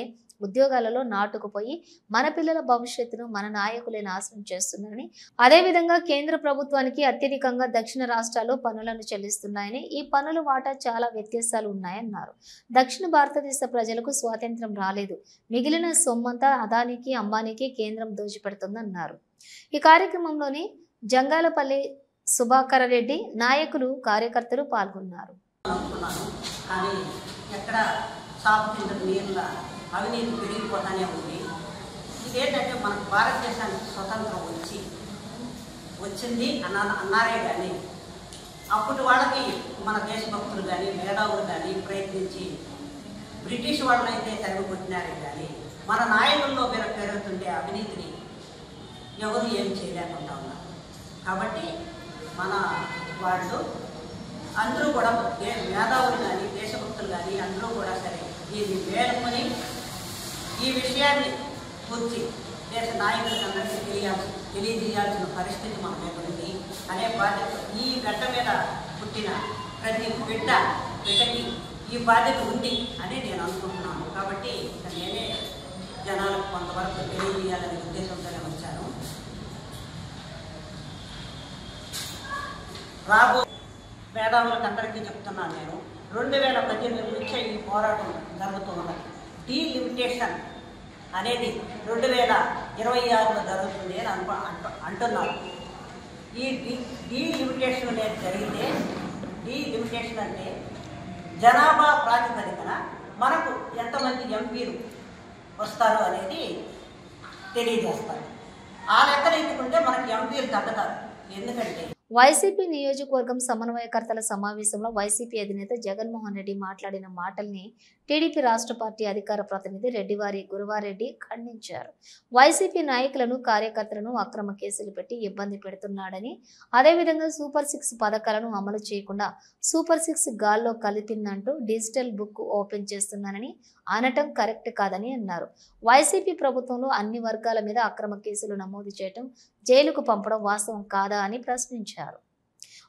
Speaker 1: ఉద్యోగాలలో నాటుకుపోయి మన పిల్లల భవిష్యత్తును మన నాయకులే నాశనం చేస్తున్నారని, అదేవిధంగా కేంద్ర ప్రభుత్వానికి అత్యధికంగా దక్షిణ రాష్ట్రాలు పన్నులను చెల్లిస్తున్నాయని, ఈ పన్నుల వాటా చాలా వ్యత్యాసాలు ఉన్నాయన్నారు. దక్షిణ భారతదేశ ప్రజలకు స్వాతంత్రం రాలేదు, మిగిలిన సొమ్మంతా అదానికి అంబానీకి కేంద్రం దోచిపెడుతుందన్నారు. ఈ కార్యక్రమంలోని జంగాలపల్లి సుభాకర రెడ్డి, నాయకులు, కార్యకర్తలు పాల్గొన్నారు.
Speaker 9: కానీ ఎక్కడ సాగు కింద నీళ్ళ అవినీతి పెరిగిపోతానే ఉంది. ఇదేంటంటే మనకు భారతదేశానికి స్వతంత్రం వచ్చింది అన్నారే కానీ అప్పటి వాళ్ళకి మన దేశభక్తులు కానీ మేధావులు కానీ ప్రయత్నించి బ్రిటిష్ వాళ్ళనైతే తరిమికొట్టినారే కానీ మన నాయకుల్లో పెరుగుతుండే అవినీతిని ఎవరు ఏం చేయలేకుండా ఉన్నారు. కాబట్టి మన వాళ్ళు అందరూ కూడా మేధావులు కానీ దేశభక్తులు కానీ అందరూ కూడా సరే దీన్ని వేడుకొని ఈ విషయాన్ని గుర్తి దేశ నాయకులకు అందరికీ తెలియజేయాల్సిన పరిస్థితి మన మీద ఉంది అనే బాధ్యత ఈ గడ్డ మీద పుట్టిన ప్రతి బిడ్డకి ఈ బాధ్యత ఉంది అని నేను అనుకుంటున్నాను. కాబట్టి నేనే జనాలకు కొంతవరకు తెలియజేయాలనే ఉద్దేశంతోనే వచ్చాను. రాబో మేధావులకు అందరికీ చెప్తున్నాను నేను 2018 నుంచే ఈ పోరాటం జరుగుతున్నది. డీలిమిటేషన్ అనేది 2026లో జరుగుతుంది అని అంటున్నారు. ఈ డీలిమిటేషన్ అనేది జరిగితే డీలిమిటేషన్ అంటే జనాభా ప్రాతిపదికన మనకు ఎంతమంది ఎంపీలు వస్తారు అనేది తెలియజేస్తారు. ఆ లెక్కన ఎత్తుకుంటే మనకి ఎంపీలు తగ్గుతారు. ఎందుకంటే
Speaker 1: వైసీపీ నియోజకవర్గం సమన్వయకర్తల సమావేశంలో వైసీపీ అధినేత జగన్మోహన్ రెడ్డి మాట్లాడిన మాటల్ని టీడీపీ రాష్ట్ర పార్టీ అధికార ప్రతినిధి రెడ్డివారి గురువారెడ్డి ఖండించారు. వైసీపీ నాయకులను, కార్యకర్తలను అక్రమ కేసులు పెట్టి ఇబ్బంది పెడుతున్నాడని, అదేవిధంగా సూపర్ 6 పథకాలను అమలు చేయకుండా సూపర్ 6 గాల్లో కలిపిందంటూ డిజిటల్ బుక్ ఓపెన్ చేస్తున్నానని అనటం కరెక్ట్ కాదని అన్నారు. వైసీపీ ప్రభుత్వంలో అన్ని వర్గాల మీద అక్రమ కేసులు నమోదు చేయటం, జైలుకు పంపడం వాస్తవం కాదా అని ప్రశ్నించారు.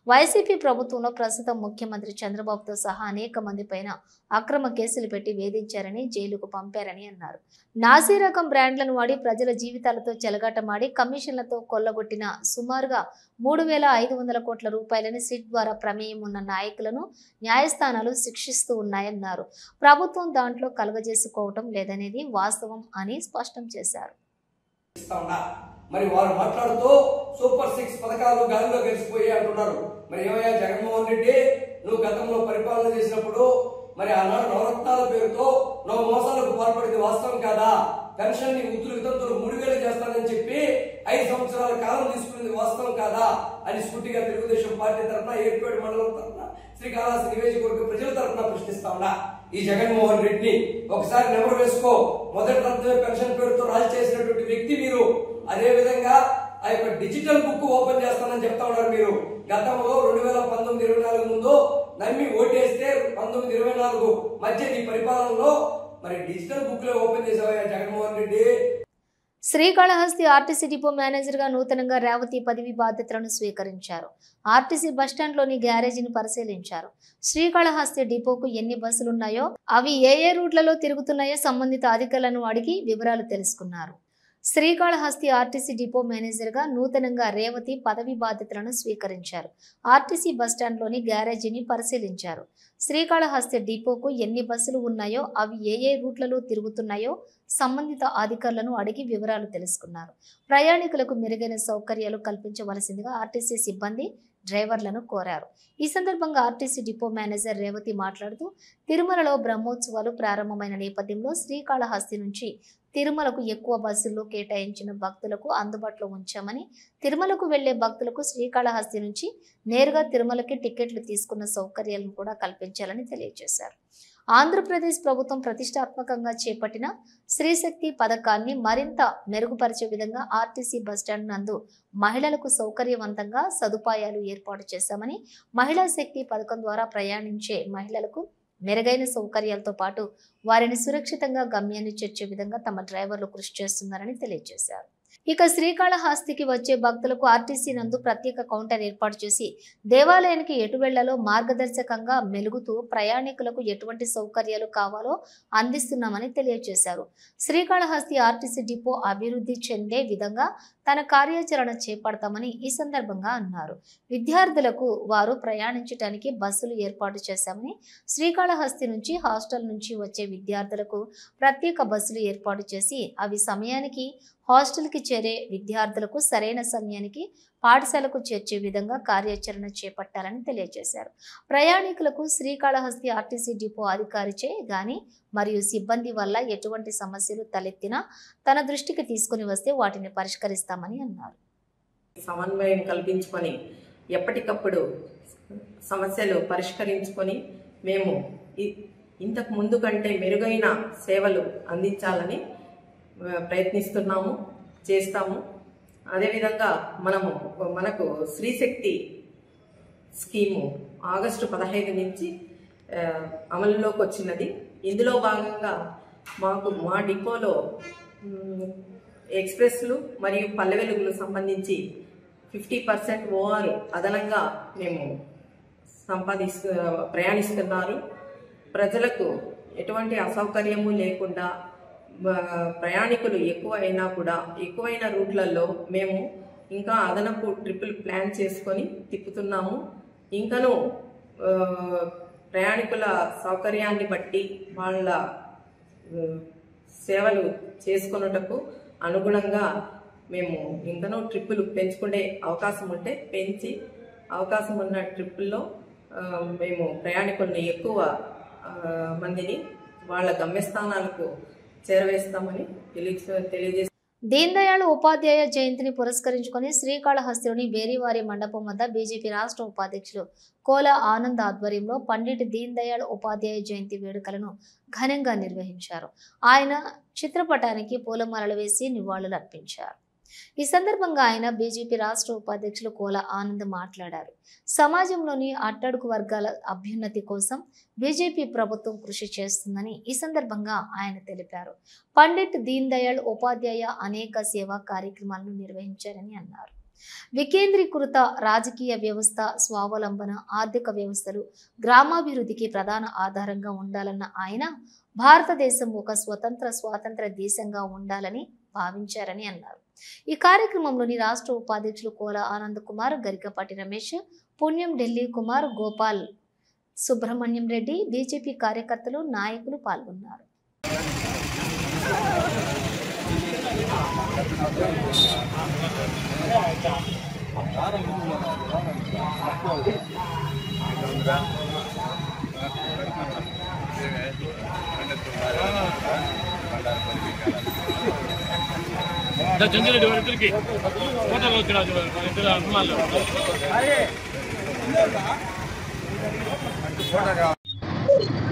Speaker 1: వైసీపీ ప్రభుత్వంలో ప్రస్తుతం ముఖ్యమంత్రి చంద్రబాబుతో సహా అనేక మంది పైన అక్రమ కేసులు పెట్టి వేధించారని, జైలుకు పంపారని అన్నారు. నాసీ రకం బ్రాండ్లను వాడి ప్రజల జీవితాలతో చెలగాటమాడి కమిషన్లతో కొల్లగొట్టిన సుమారుగా 3,500 కోట్ల రూపాయలని సిట్ ద్వారా ప్రమేయం ఉన్న నాయకులను న్యాయస్థానాలు శిక్షిస్తూ ఉన్నాయన్నారు. ప్రభుత్వం దాంట్లో కలగజేసుకోవటం లేదనేది వాస్తవం అని స్పష్టం చేశారు.
Speaker 10: మరి వారు మాట్లాడుతూ సూపర్ 6 పథకాలు గాలిలో గెలిచిపోయి అంటున్నారు. మరి ఏమయ్యా జగన్మోహన్ రెడ్డి, నువ్వు గతంలో పరిపాలన చేసినప్పుడు మరి ఆనాడు నవరత్నాల పేరుతో మోసాలకు పాల్పడింది వాస్తవం కాదా? పెన్షన్ ని వృద్ధుల వితంతులు 3000 చేస్తానని చెప్పి 5 సంవత్సరాల కాలం తీసుకున్నది వాస్తవం కాదా అని స్ఫూర్తిగా తెలుగుదేశం పార్టీ తరఫున ఏర్పేడు మండలం తరఫున శ్రీకాళహస్తి నియోజకవర్గ ప్రజల తరఫున ప్రశ్నిస్తా ఉన్నా. ఈ జగన్మోహన్ రెడ్డిని ఒకసారి నెంబర్ వేసుకో. మొదటి పెన్షన్ పేరుతో రాజు చేసినటువంటి వ్యక్తి మీరు. అదే విధంగా ఆ యొక్క డిజిటల్ బుక్ ఓపెన్ చేస్తానని చెప్తా ఉన్నారు మీరు. గతంలో 2019-24 ముందు నమ్మి ఓటేస్తే 19-24 మధ్య ఈ పరిపాలనలో మరి డిజిటల్ బుక్ లో ఓపెన్ చేసావా Jaganmohan Reddy?
Speaker 1: Srikalahasti RTC depot manager గా నూతనంగా రేవతి పదవి బాధ్యతలను స్వీకరించారు. ఆర్టీసీ బస్టాండ్లోని గ్యారేజీని పరిశీలించారు. శ్రీకాళహస్తి డిపోకు ఎన్ని బస్సులున్నాయో, అవి ఏ రూట్లలో తిరుగుతున్నాయో సంబంధిత అధికారులను అడిగి వివరాలు తెలుసుకున్నారు. శ్రీకాళహస్తి ఆర్టీసీ డిపో మేనేజర్ గా నూతనంగా రేవతి పదవి బాధ్యతలను స్వీకరించారు. ఆర్టీసీ బస్టాండ్లోని గ్యారేజీని పరిశీలించారు. శ్రీకాళహస్తి డిపోకు ఎన్ని బస్సులు ఉన్నాయో, అవి ఏ రూట్లలో తిరుగుతున్నాయో సంబంధిత అధికారులను అడిగి వివరాలు తెలుసుకున్నారు. ప్రయాణికులకు మెరుగైన సౌకర్యాలు కల్పించవలసిందిగా ఆర్టీసీ సిబ్బంది డ్రైవర్లను కోరారు. ఈ సందర్భంగా ఆర్టీసీ డిపో మేనేజర్ రేవతి మాట్లాడుతూ, తిరుమలలో బ్రహ్మోత్సవాలు ప్రారంభమైన నేపథ్యంలో శ్రీకాళహస్తి నుంచి తిరుమలకు ఎక్కువ బస్సుల్లో కేటాయించిన భక్తులకు అందుబాటులో ఉంచామని, తిరుమలకు వెళ్లే భక్తులకు శ్రీకాళహస్తి నుంచి నేరుగా తిరుమలకి టికెట్లు తీసుకున్న సౌకర్యాలను కూడా కల్పించాలని తెలియజేశారు. ఆంధ్రప్రదేశ్ ప్రభుత్వం ప్రతిష్టాత్మకంగా చేపట్టిన శ్రీశక్తి పథకాన్ని మరింత మెరుగుపరిచే విధంగా ఆర్టీసీ బస్టాండ్ నందు మహిళలకు సౌకర్యవంతంగా సదుపాయాలు ఏర్పాటు చేశామని, మహిళా శక్తి పథకం ద్వారా ప్రయాణించే మహిళలకు మెరుగైన సౌకర్యాలతో పాటు వారిని సురక్షితంగా గమ్యాన్ని చేర్చే విధంగా తమ డ్రైవర్లు కృషి చేస్తున్నారని తెలియజేశారు. ఇక శ్రీకాళహస్తికి వచ్చే భక్తులకు ఆర్టీసీ నందు ప్రత్యేక కౌంటర్ ఏర్పాటు చేసి దేవాలయానికి ఎటు వెళ్లాలో మార్గదర్శకంగా మెలుగుతూ ప్రయాణికులకు ఎటువంటి సౌకర్యాలు కావాలో అందిస్తున్నామని తెలియజేశారు. శ్రీకాళహస్తి ఆర్టీసీ డిపో అభివృద్ధి చెందే విధంగా తన కార్యాచరణ చేపడతామని ఈ సందర్భంగా అన్నారు. విద్యార్థులకు వారు ప్రయాణించడానికి బస్సులు ఏర్పాటు చేశామని, శ్రీకాళహస్తి నుంచి హాస్టల్ నుంచి వచ్చే విద్యార్థులకు ప్రత్యేక బస్సులు ఏర్పాటు చేసి అవి సమయానికి హాస్టల్కి చేరే విద్యార్థులకు సరైన సమయానికి పాఠశాలకు చేర్చే విధంగా కార్యాచరణ చేపట్టాలని తెలియజేశారు. ప్రయాణికులకు శ్రీకాళహస్తి ఆర్టీసీ డిపో అధికారిచే గాని మరియు సిబ్బంది వల్ల ఎటువంటి సమస్యలు తలెత్తినా తన దృష్టికి తీసుకుని వస్తే వాటిని పరిష్కరిస్తామని అన్నారు.
Speaker 11: సమన్వయం కల్పించుకొని ఎప్పటికప్పుడు సమస్యలు పరిష్కరించుకొని మేము ఇంతకు ముందు కంటే మెరుగైన సేవలు అందించాలని ప్రయత్నిస్తున్నాము, చేస్తాము. అదేవిధంగా మనకు శ్రీశక్తి స్కీము ఆగస్టు 15 నుంచి అమలులోకి వచ్చినది. ఇందులో భాగంగా మా డిపోలో ఎక్స్ప్రెస్లు మరియు పల్లె వెలుగులు సంబంధించి 50% ఓఆర్ అదనంగా మేము ప్రయాణిస్తున్నారు. ప్రజలకు ఎటువంటి అసౌకర్యము లేకుండా ప్రయాణికులు ఎక్కువైన రూట్లలో మేము ఇంకా అదనపు ట్రిప్పులు ప్లాన్ చేసుకొని తిప్పుతున్నాము. ఇంకను ప్రయాణికుల సౌకర్యాన్ని బట్టి వాళ్ళ సేవలు చేసుకొనుటకు అనుగుణంగా మేము ఇంకనూ ట్రిప్పులు పెంచుకునే అవకాశం ఉంటే పెంచి, అవకాశం ఉన్న ట్రిప్పుల్లో మేము ప్రయాణికులను ఎక్కువ మందిని వాళ్ళ గమ్యస్థానాలకు చేరవేస్తామని తెలియజేస్తాం.
Speaker 1: దీన్ దయాళ్ ఉపాధ్యాయ జయంతిని పురస్కరించుకొని శ్రీకాళహస్తిలోని బేరివారి మండపం వద్ద బీజేపీ రాష్ట్ర ఉపాధ్యక్షులు కోల ఆనంద్ ఆధ్వర్యంలో పండిట్ దీన్ దయాళ్ ఉపాధ్యాయ జయంతి వేడుకలను ఘనంగా నిర్వహించారు. ఆయన చిత్రపటానికి పూలమాలలు వేసి నివాళులు అర్పించారు. ఈ సందర్భంగా ఆయన బీజేపీ రాష్ట్ర ఉపాధ్యక్షులు కోల ఆనంద్ మాట్లాడారు. సమాజంలోని అట్టడుగు వర్గాల అభ్యున్నతి కోసం బీజేపీ ప్రభుత్వం కృషి చేస్తుందని ఈ సందర్భంగా ఆయన తెలిపారు. పండిట్ దీన్ దయాళ్ ఉపాధ్యాయ అనేక సేవా కార్యక్రమాలను నిర్వహించారని అన్నారు. వికేంద్రీకృత రాజకీయ వ్యవస్థ, స్వావలంబన ఆర్థిక వ్యవస్థలు గ్రామాభివృద్ధికి ప్రధాన ఆధారంగా ఉండాలన్న ఆయన భారతదేశం ఒక స్వాతంత్ర దేశంగా ఉండాలని భావించారని అన్నారు. ఈ కార్యక్రమంలోని రాష్ట్ర ఉపాధ్యక్షులు కోల ఆనంద్ కుమార్, గరికపాటి రమేష్, పుణ్యం ఢిల్లీ కుమార్, గోపాల్, సుబ్రహ్మణ్యం రెడ్డి, బీజేపీ కార్యకర్తలు, నాయకులు పాల్గొన్నారు.
Speaker 5: చంద్రుడి వారికి ఫోటోలు వచ్చినారు ఇద్దరు అభిమానులు.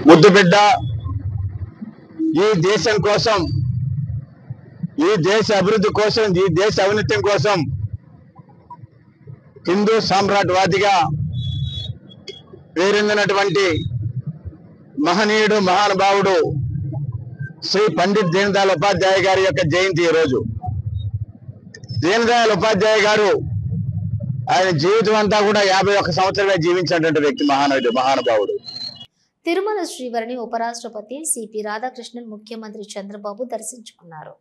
Speaker 12: ముద్దు బిడ్డ ఈ దేశం కోసం, ఈ దేశ అభివృద్ధి కోసం, ఈ దేశ ఔన్నత్యం కోసం హిందూ సామ్రాట్వాదిగా పేరొందినటువంటి మహనీయుడు, మహానుభావుడు శ్రీ పండిట్ దీన్ దయాళ్ ఉపాధ్యాయ గారి యొక్క జయంతి ఈరోజు. దీన్ దయాళ్ ఉపాధ్యాయ గారు ఆయన జీవితం అంతా కూడా 51 సంవత్సరాలే జీవించినటువంటి వ్యక్తి, మహానుభావుడు.
Speaker 1: తిరుమల శ్రీవారిని ఉపరాష్ట్రపతి సిపి రాధాకృష్ణన్, ముఖ్యమంత్రి చంద్రబాబు దర్శించుకున్నారు.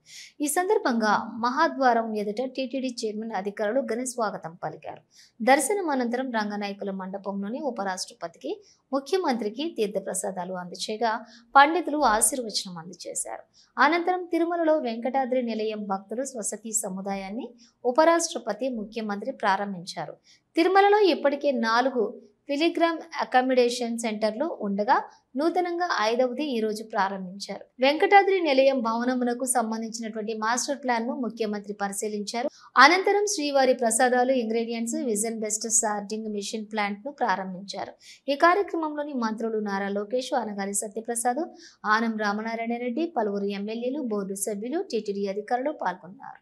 Speaker 1: ఈ సందర్భంగా మహాద్వారం ఎదుట టీటీడీ చైర్మన్ అధికారులు ఘన స్వాగతం పలికారు. దర్శనం అనంతరం రంగనాయకుల మండపంలోని ఉపరాష్ట్రపతికి, ముఖ్యమంత్రికి తీర్థప్రసాదాలు అందచేయగా పండితులు ఆశీర్వచనం అందజేశారు. అనంతరం తిరుమలలో వెంకటాద్రి నిలయం భక్తులు వసతి సముదాయాన్ని ఉపరాష్ట్రపతి, ముఖ్యమంత్రి ప్రారంభించారు. తిరుమలలో ఇప్పటికే 4 పిలిగ్రామ్ అకామిడేషన్ సెంటర్లు ఉండగా నూతనంగా 5వది ఈ రోజు ప్రారంభించారు. వెంకటాద్రి నిలయం భవనమునకు సంబంధించినటువంటి మాస్టర్ ప్లాన్ ను ముఖ్యమంత్రి పరిశీలించారు. అనంతరం శ్రీవారి ప్రసాదాలు, ingredients, vision best sorting machine plant ను ప్రారంభించారు. ఈ కార్యక్రమంలోని మంత్రులు నారా లోకేష్, అనగారి సత్యప్రసాద్, ఆనం రామనారాయణ రెడ్డి, పలువురు ఎమ్మెల్యేలు, బోర్డు సభ్యులు, టీటీడీ అధికారులు పాల్గొన్నారు.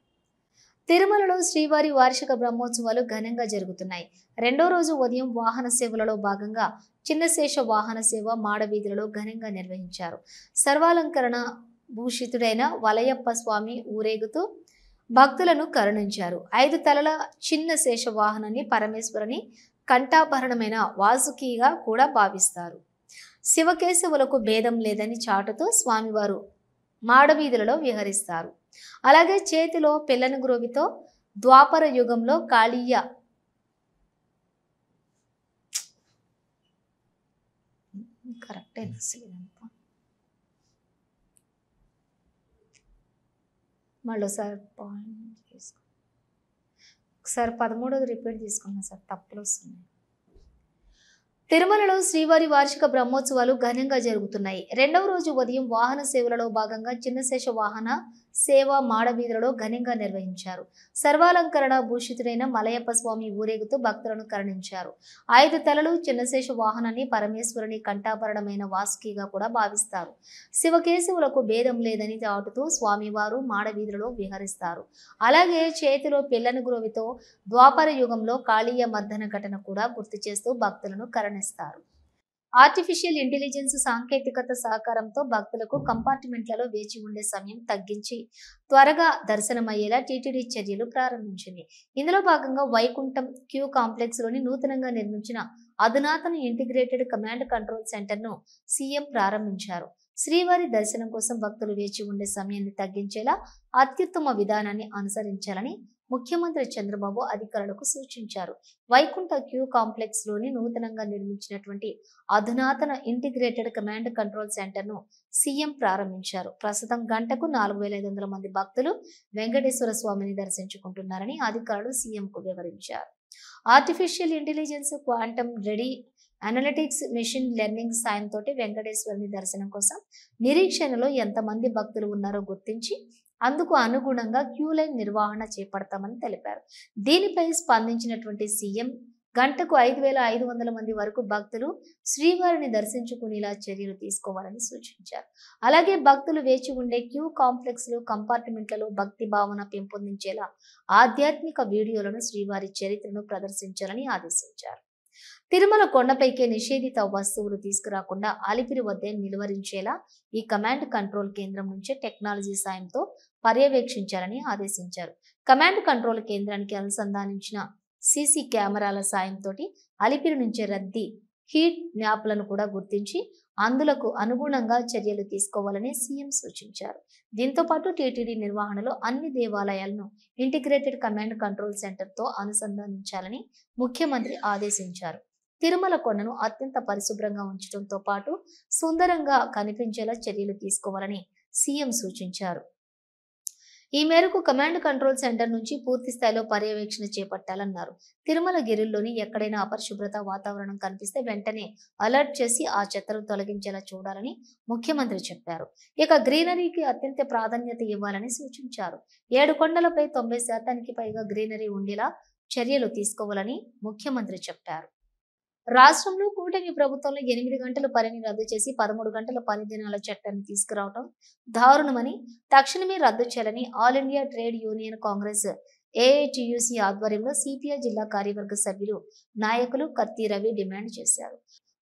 Speaker 1: తిరుమలలో శ్రీవారి వార్షిక బ్రహ్మోత్సవాలు ఘనంగా జరుగుతున్నాయి. 2వ రోజు ఉదయం వాహన సేవలలో భాగంగా చిన్నశేష వాహన సేవ మాడవీధులలో ఘనంగా నిర్వహించారు. సర్వాలంకరణ భూషితుడైన వలయప్ప స్వామి ఊరేగుతూ భక్తులను కరుణించారు. 5 తలల చిన్న శేష వాహనాన్ని పరమేశ్వరుని కంఠాభరణమైన వాసుకిగా కూడా భావిస్తారు. శివకేశవులకు భేదం లేదని చాటుతూ స్వామివారు మాడవీధులలో విహరిస్తారు. అలాగే చేతిలో పిల్లని గ్రోవితో ద్వాపర యుగంలో కాళీయ మళ్ళీసారి పాయింట్ తీసుకో, ఒకసారి 13వది రిపీట్ తీసుకున్నా సార్, తప్పులు వస్తున్నాయి. తిరుమలలో శ్రీవారి వార్షిక బ్రహ్మోత్సవాలు ఘనంగా జరుగుతున్నాయి. 2వ రోజు ఉదయం వాహన సేవలలో భాగంగా చిన్నశేష వాహన సేవ మాడవీధులలో ఘనంగా నిర్వహించారు. సర్వాలంకరణ భూషితుడైన మలయప్ప స్వామి ఊరేగుతూ భక్తులను కరుణించారు. 5 తలలు చిన్నశేష వాహనాన్ని పరమేశ్వరుని కంఠాభరణమైన వాసుకిగా కూడా భావిస్తారు. శివకేశవులకు భేదం లేదని దాటుతూ స్వామివారు మాడవీధులలో విహరిస్తారు. అలాగే చేతిలో పిల్లని గ్రోవితో ద్వాపర యుగంలో కాళీయ మర్దన ఘటన కూడా గుర్తు చేస్తూ భక్తులను కరుణిస్తారు. ఆర్టిఫిషియల్ ఇంటెలిజెన్స్ సాంకేతికత సహకారంతో భక్తులకు కంపార్ట్మెంట్లలో వేచి ఉండే సమయం తగ్గించి త్వరగా దర్శనమయ్యేలా టీటీడీ చర్యలు ప్రారంభించింది. ఇందులో భాగంగా వైకుంఠం క్యూ కాంప్లెక్స్ లోని నూతనంగా నిర్మించిన అధునాతన ఇంటిగ్రేటెడ్ కమాండ్ కంట్రోల్ సెంటర్ ను సీఎం ప్రారంభించారు. శ్రీవారి దర్శనం కోసం భక్తులు వేచి ఉండే సమయాన్ని తగ్గించేలా అత్యుత్తమ విధానాన్ని అనుసరించాలని ముఖ్యమంత్రి చంద్రబాబు అధికారులకు సూచించారు. వైకుంఠ క్యూ కాంప్లెక్స్ లోని నూతనంగా నిర్మించినటువంటి అధునాతన ఇంటిగ్రేటెడ్ కమాండ్ కంట్రోల్ సెంటర్ ను సీఎం ప్రారంభించారు. ప్రస్తుతం గంటకు 4500 మంది భక్తులు వెంకటేశ్వర స్వామిని దర్శించుకుంటున్నారని అధికారులు సీఎంకు వివరించారు. Artificial intelligence, quantum ready analytics, machine learning సాయంతో వెంకటేశ్వరుని దర్శనం కోసం నిరీక్షణలో ఎంతమంది భక్తులు ఉన్నారో గుర్తించి అందుకు అనుగుణంగా క్యూ లైన్ నిర్వహణ చేపడతామని తెలిపారు. దీనిపై స్పందించినటువంటి సీఎం గంటకు 5500 మంది వరకు భక్తులు శ్రీవారిని దర్శించుకునేలా చర్యలు తీసుకోవాలని సూచించారు. అలాగే భక్తులు వేచి ఉండే క్యూ కాంప్లెక్స్ లో కంపార్ట్మెంట్లలో భక్తి భావన పెంపొందించేలా ఆధ్యాత్మిక వీడియోలను, శ్రీవారి చరిత్రను ప్రదర్శించాలని ఆదేశించారు. తిరుమల కొండపైకే నిషేధిత వస్తువులు తీసుకురాకుండా అలిపిరి వద్దే నిలువరించేలా ఈ కమాండ్ కంట్రోల్ కేంద్రం నుంచే టెక్నాలజీ సాయంతో పర్యవేక్షించాలని ఆదేశించారు. కమాండ్ కంట్రోల్ కేంద్రానికి అనుసంధానించిన సీసీ కెమెరాల సాయంతో అలిపిరి నుంచే రద్దీ హీట్ మ్యాప్లను కూడా గుర్తించి అందులకు అనుగుణంగా చర్యలు తీసుకోవాలని సీఎం సూచించారు. దీంతో పాటు టీటీడీ నిర్వహణలో అన్ని దేవాలయాలను ఇంటిగ్రేటెడ్ కమాండ్ కంట్రోల్ సెంటర్తో అనుసంధానించాలని ముఖ్యమంత్రి ఆదేశించారు. తిరుమల కొండను అత్యంత పరిశుభ్రంగా ఉంచడంతో పాటు సుందరంగా కనిపించేలా చర్యలు తీసుకోవాలని సీఎం సూచించారు. ఈ మేరకు కమాండ్ కంట్రోల్ సెంటర్ నుంచి పూర్తి స్థాయిలో పర్యవేక్షణ చేపట్టాలన్నారు. తిరుమల గిరుల్లోని ఎక్కడైనా అపరిశుభ్రత వాతావరణం కనిపిస్తే వెంటనే అలర్ట్ చేసి ఆ చెత్తను తొలగించేలా చూడాలని ముఖ్యమంత్రి చెప్పారు. ఇక గ్రీనరీకి అత్యంత ప్రాధాన్యత ఇవ్వాలని సూచించారు. 7 కొండలపై 90% పైగా గ్రీనరీ ఉండేలా చర్యలు తీసుకోవాలని ముఖ్యమంత్రి చెప్పారు. రాష్ట్రంలో కూటమి ప్రభుత్వంలో 8 గంటల పనిని రద్దు చేసి 13 గంటల పని దినాల చట్టాన్ని తీసుకురావడం దారుణమని, తక్షణమే రద్దు చేయాలని all India trade union Congress AITUC ఆధ్వర్యంలో సిపిఐ జిల్లా కార్యవర్గ సభ్యులు నాయకులు కత్తి రవి డిమాండ్ చేశారు.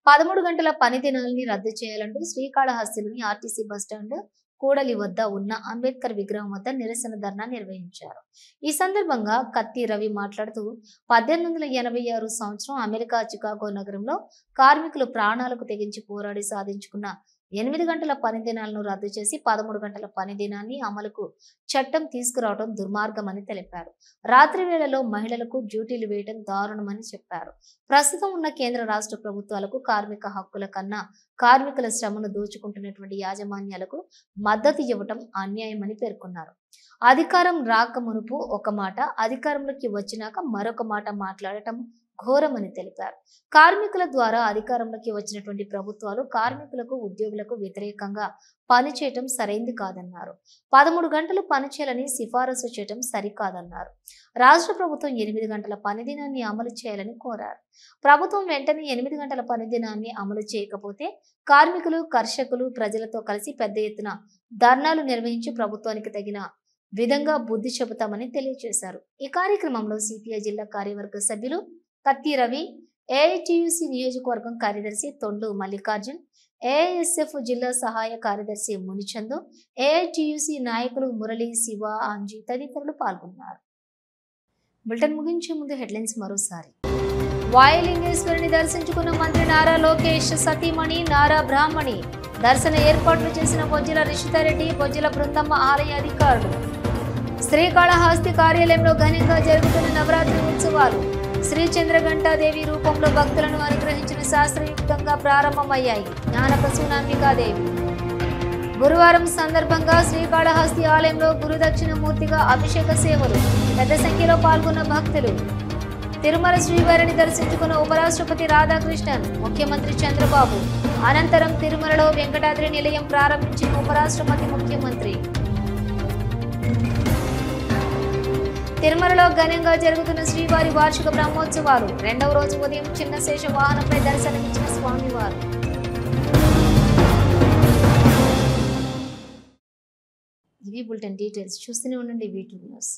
Speaker 1: 13 గంటల పని దినాలని రద్దు చేయాలంటూ శ్రీకాళహస్తిలోని ఆర్టీసీ బస్టాండ్ కూడలి వద్ద ఉన్న అంబేద్కర్ విగ్రహం వద్ద నిరసన ధర్నా నిర్వహించారు. ఈ సందర్భంగా కత్తి రవి మాట్లాడుతూ 1886 సంవత్సరం అమెరికా చికాగో నగరంలో కార్మికులు ప్రాణాలకు తెగించి పోరాడి సాధించుకున్న 8 గంటల పని దినాలను రద్దు చేసి 13 గంటల పని దినాన్ని అమలుకు చట్టం తీసుకురావడం దుర్మార్గమని తెలిపారు. రాత్రి వేళలో మహిళలకు డ్యూటీలు వేయడం దారుణమని చెప్పారు. ప్రస్తుతం ఉన్న కేంద్ర రాష్ట్ర ప్రభుత్వాలకు కార్మిక హక్కుల కన్నా కార్మికుల శ్రమను దోచుకుంటున్నటువంటి యాజమాన్యాలకు మద్దతు ఇవ్వటం అన్యాయమని పేర్కొన్నారు. అధికారం రాక మునుపు ఒక మాట, అధికారంలోకి వచ్చినాక మరొక మాట మాట్లాడటం ఘోరమని తెలిపారు. కార్మికుల ద్వారా అధికారంలోకి వచ్చినటువంటి ప్రభుత్వాలు కార్మికులకు, ఉద్యోగులకు వ్యతిరేకంగా పనిచేయటం సరైంది కాదన్నారు. 13 గంటలు పనిచేయాలని సిఫారసు చేయటం సరికాదన్నారు. రాష్ట్ర ప్రభుత్వం 8 గంటల పని దినాన్ని అమలు చేయాలని కోరారు. ప్రభుత్వం వెంటనే 8 గంటల పని దినాన్ని అమలు చేయకపోతే కార్మికులు, కర్షకులు ప్రజలతో కలిసి పెద్ద ఎత్తున ధర్నాలు నిర్వహించి ప్రభుత్వానికి తగిన విధంగా బుద్ధి చెబుతామని తెలియజేశారు. ఈ కార్యక్రమంలో సిపిఐ జిల్లా కార్యవర్గ సభ్యులు కత్తి రవి, AITUC నియోజకవర్గం కార్యదర్శి తొండు మల్లికార్జున్, AISF జిల్లా సహాయ కార్యదర్శి మునిచందు, AITUC నాయకులు మురళి, శివ, అంజీ తదితరులు పాల్గొన్నారు. బులెటిన్ ముగించే ముందు హెడ్లైన్స్ మరోసారి. వాయులింగేశ్వరిని దర్శించుకున్న మంత్రి నారా లోకేష్ సతీమణి నారా బ్రాహ్మణి. దర్శన ఏర్పాట్లు చేసిన బొజ్జల రిషితారెడ్డి, బొజ్జల బృందమ్మ ఆలయ అధికారులు. శ్రీకాళహస్తి కార్యాలయంలో ఘనంగా జరుగుతున్న నవరాత్రి ఉత్సవాలు. శ్రీ చంద్రఘంటాదేవి రూపంలో భక్తులను అనుగ్రహించిన శాస్త్రయుక్తంగా ప్రారంభమయ్యాయి. జ్ఞానప్రసూనాంబికాదేవి. గురువారం సందర్భంగా శ్రీకాళహస్తి ఆలయంలో గురుదక్షిణమూర్తిగా అభిషేక సేవలు. పెద్ద సంఖ్యలో పాల్గొన్న భక్తులు. తిరుమల శ్రీవారిని దర్శించుకున్న ఉపరాష్ట్రపతి రాధాకృష్ణన్, ముఖ్యమంత్రి చంద్రబాబు. అనంతరం తిరుమలలో వెంకటాద్రి నిలయం ప్రారంభించిన ఉపరాష్ట్రపతి, ముఖ్యమంత్రి. తిరుమలలో ఘనంగా జరుగుతున్న శ్రీవారి వార్షిక బ్రహ్మోత్సవాలు. 2వ రోజు ఉదయం చిన్న శేష వాహనంపై దర్శనమిచ్చిన స్వామివారు. ఇవి బులెటిన్ డీటెయిల్స్. చూస్తూనే ఉండండి V2 న్యూస్.